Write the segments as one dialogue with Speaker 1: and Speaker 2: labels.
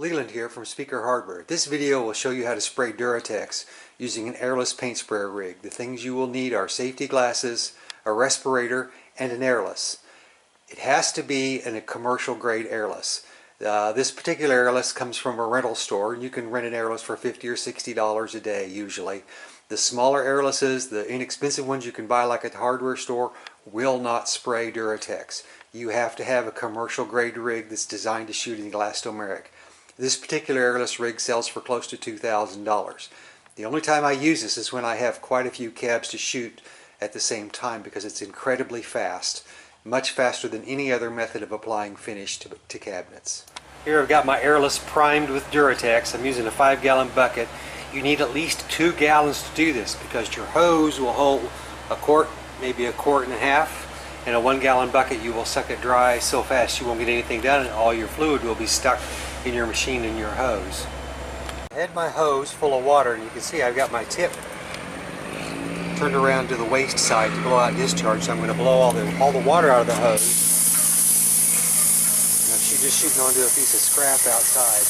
Speaker 1: Leland here from Speaker Hardware. This video will show you how to spray Duratex using an airless paint sprayer rig. The things you will need are safety glasses, a respirator, and an airless. It has to be in a commercial grade airless. This particular airless comes from a rental store, and you can rent an airless for $50 or $60 a day usually. The smaller airlesses, the inexpensive ones you can buy like at the hardware store, will not spray Duratex. You have to have a commercial grade rig that's designed to shoot in elastomeric. This particular airless rig sells for close to $2,000. The only time I use this is when I have quite a few cabs to shoot at the same time because it's incredibly fast, much faster than any other method of applying finish to cabinets. Here I've got my airless primed with Duratex. I'm using a 5-gallon bucket. You need at least 2 gallons to do this because your hose will hold a quart, maybe a quart and a half. In a 1-gallon bucket you will suck it dry so fast you won't get anything done, and all your fluid will be stuck in your machine and your hose. I had my hose full of water, and you can see I've got my tip turned around to the waste side to blow out discharge. So I'm going to blow all the water out of the hose. She's just shooting onto a piece of scrap outside,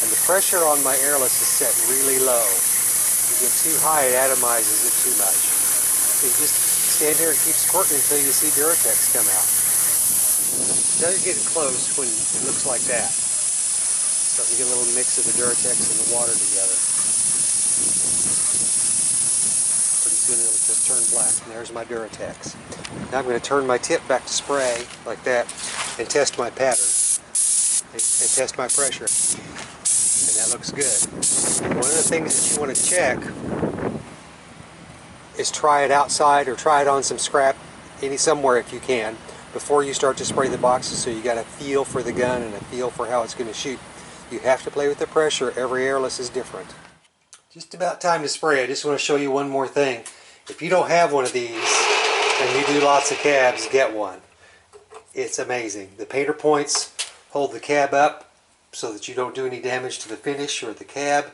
Speaker 1: and the pressure on my airless is set really low. If you get too high, it atomizes it too much. So you just stand here and keep squirting until you see Duratex come out. Now you're getting close when it looks like that. Starting to get a little mix of the Duratex and the water together. Pretty soon it'll just turn black. And there's my Duratex. Now I'm going to turn my tip back to spray like that and test my pattern and test my pressure. And that looks good. One of the things that you want to check is try it outside or try it on some scrap somewhere if you can before you start to spray the boxes, so you got a feel for the gun and a feel for how it's going to shoot. You have to play with the pressure. Every airless is different. Just about time to spray. I just want to show you one more thing. If you don't have one of these and you do lots of cabs, get one. It's amazing. The painter points hold the cab up so that you don't do any damage to the finish or the cab.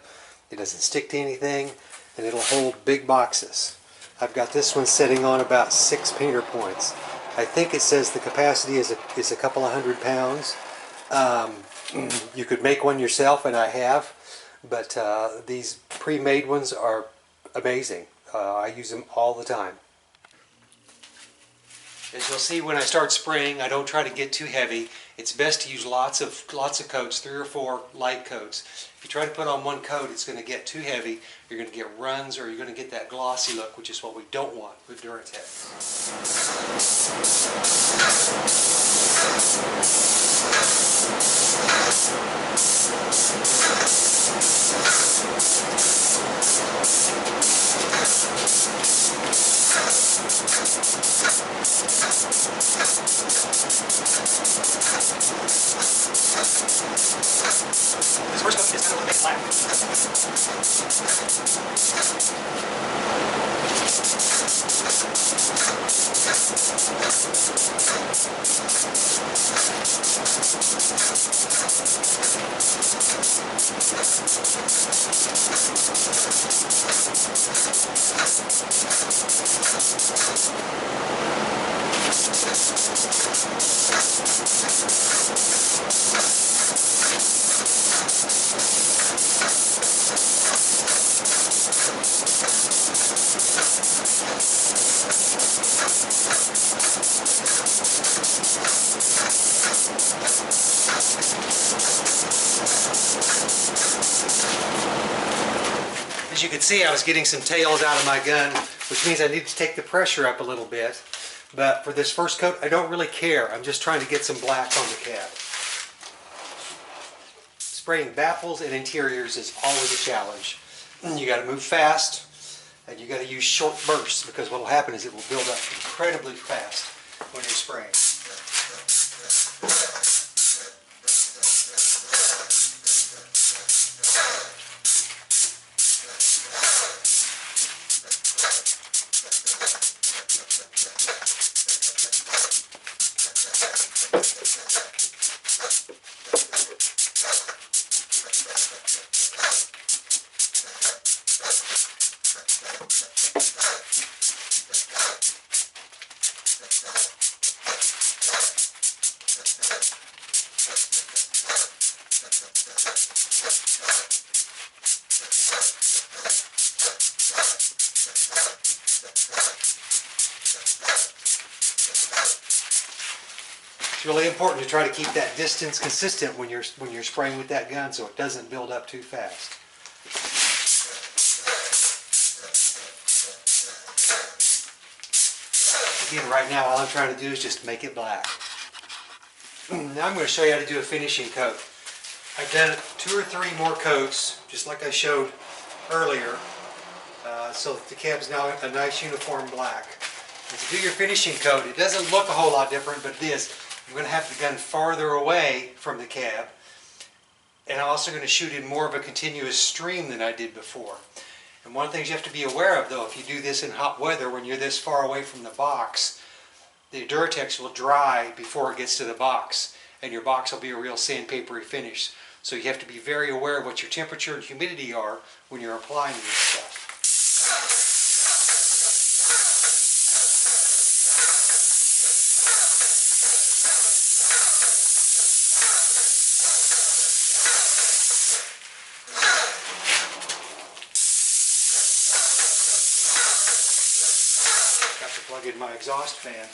Speaker 1: It doesn't stick to anything, and it'll hold big boxes. I've got this one sitting on about 6 painter points. I think it says the capacity is a couple of 100 pounds. You could make one yourself, and I have, but these pre-made ones are amazing. I use them all the time. As you'll see when I start spraying, I don't try to get too heavy. It's best to use lots of coats, 3 or 4 light coats. If you try to put on one coat, it's going to get too heavy. You're going to get runs, or you're going to get that glossy look, which is what we don't want with Duratex. This first coat is kind of a bit flat. As you can see, I was getting some tails out of my gun, which means I need to take the pressure up a little bit. But for this first coat, I don't really care. I'm just trying to get some black on the cab. Spraying baffles and interiors is always a challenge. You got to move fast, and you got to use short bursts, because what will happen is it will build up incredibly fast when you're spraying. It's really important to try to keep that distance consistent when you're spraying with that gun so it doesn't build up too fast. Again, right now all I'm trying to do is just make it black. Now I'm going to show you how to do a finishing coat. I've done 2 or 3 more coats, just like I showed earlier, so that the cab's now a nice uniform black. And to do your finishing coat, it doesn't look a whole lot different, but it is. I'm going to have the gun farther away from the cab, and I'm also going to shoot in more of a continuous stream than I did before. And one of the things you have to be aware of, though, if you do this in hot weather, when you're this far away from the box, the Duratex will dry before it gets to the box, and your box will be a real sandpapery finish. So you have to be very aware of what your temperature and humidity are when you're applying this stuff. Got to plug in my exhaust fan.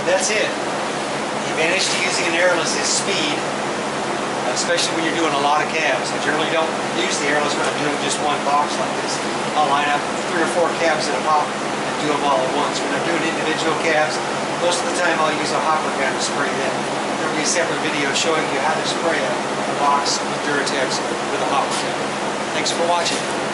Speaker 1: That's it. The advantage to using an Airless is speed, especially when you're doing a lot of cabs. I generally don't use the Airless when I'm doing just one box like this. I'll line up 3 or 4 cabs at a pop and do them all at once. When I'm doing individual cabs, most of the time I'll use a hopper gun to spray them. There will be a separate video showing you how to spray a box of Duratex with a hopper gun. Thanks for watching.